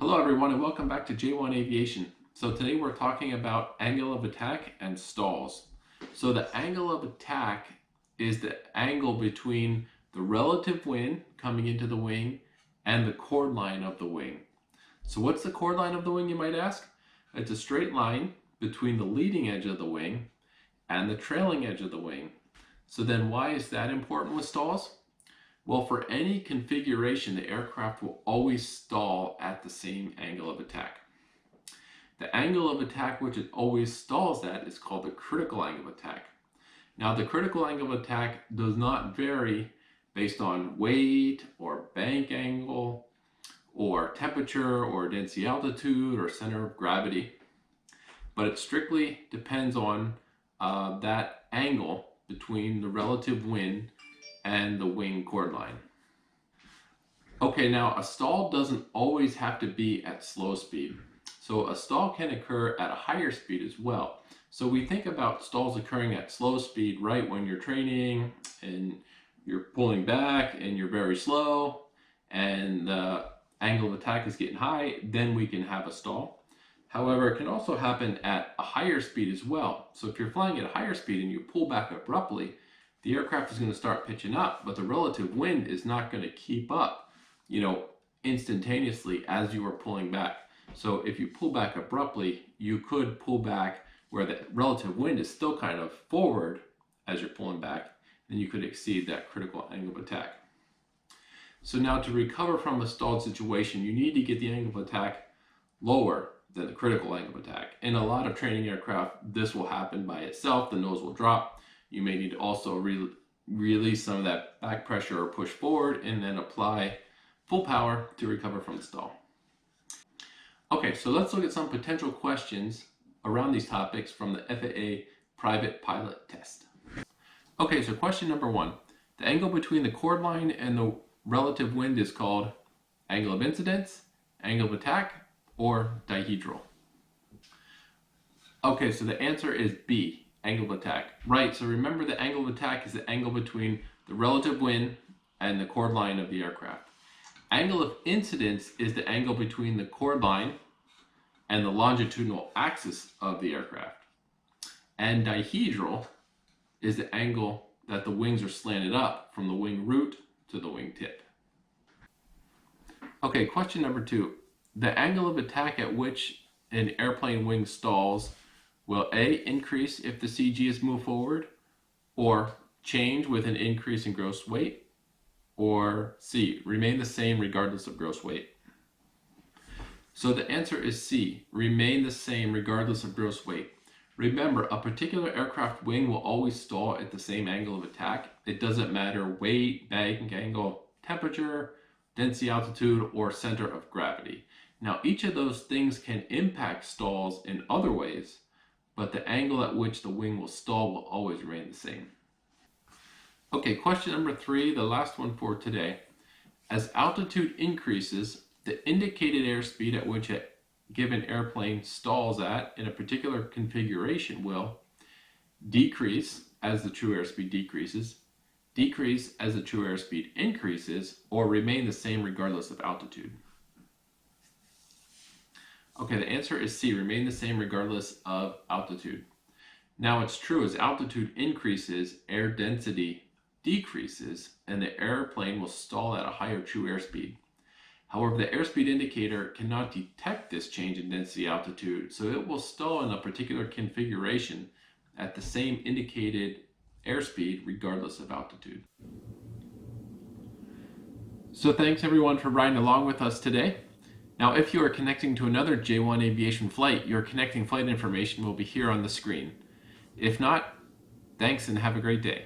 Hello everyone and welcome back to J1 Aviation. So today we're talking about angle of attack and stalls. So the angle of attack is the angle between the relative wind coming into the wing and the chord line of the wing. So what's the chord line of the wing, you might ask? It's a straight line between the leading edge of the wing and the trailing edge of the wing. So then why is that important with stalls? Well, for any configuration, the aircraft will always stall at the same angle of attack. The angle of attack which it always stalls at is called the critical angle of attack. Now, the critical angle of attack does not vary based on weight or bank angle or temperature or density altitude or center of gravity, but it strictly depends on that angle between the relative wind and the wing chord line. Okay, now a stall doesn't always have to be at slow speed. So a stall can occur at a higher speed as well. So we think about stalls occurring at slow speed right when you're training and you're pulling back and you're very slow and the angle of attack is getting high, then we can have a stall. However, it can also happen at a higher speed as well. So if you're flying at a higher speed and you pull back abruptly, the aircraft is going to start pitching up, but the relative wind is not going to keep up, instantaneously as you are pulling back. So if you pull back abruptly, you could pull back where the relative wind is still kind of forward as you're pulling back, and you could exceed that critical angle of attack. So now to recover from a stalled situation, you need to get the angle of attack lower than the critical angle of attack. In a lot of training aircraft, this will happen by itself. The nose will drop. You may need to also release some of that back pressure or push forward and then apply full power to recover from the stall. Okay, so let's look at some potential questions around these topics from the FAA private pilot test. Okay, so question number 1. The angle between the chord line and the relative wind is called angle of incidence, angle of attack, or dihedral. Okay, so the answer is B. Angle of attack. Right, so remember the angle of attack is the angle between the relative wind and the chord line of the aircraft. Angle of incidence is the angle between the chord line and the longitudinal axis of the aircraft. And dihedral is the angle that the wings are slanted up from the wing root to the wing tip. Okay, question number 2. The angle of attack at which an airplane wing stalls will A, increase if the CG is moved forward, or change with an increase in gross weight, or C, remain the same regardless of gross weight? So the answer is C, remain the same regardless of gross weight. Remember, a particular aircraft wing will always stall at the same angle of attack. It doesn't matter weight, bank angle, temperature, density altitude, or center of gravity. Now, each of those things can impact stalls in other ways, but the angle at which the wing will stall will always remain the same. Okay, question number 3, the last one for today. As altitude increases, the indicated airspeed at which a given airplane stalls at in a particular configuration will decrease as the true airspeed decreases, decrease as the true airspeed increases, or remain the same regardless of altitude. Okay, the answer is C, remain the same regardless of altitude. Now it's true, as altitude increases, air density decreases, and the airplane will stall at a higher true airspeed. However, the airspeed indicator cannot detect this change in density altitude, so it will stall in a particular configuration at the same indicated airspeed regardless of altitude. So thanks everyone for riding along with us today. Now, if you are connecting to another J1 Aviation flight, your connecting flight information will be here on the screen. If not, thanks and have a great day.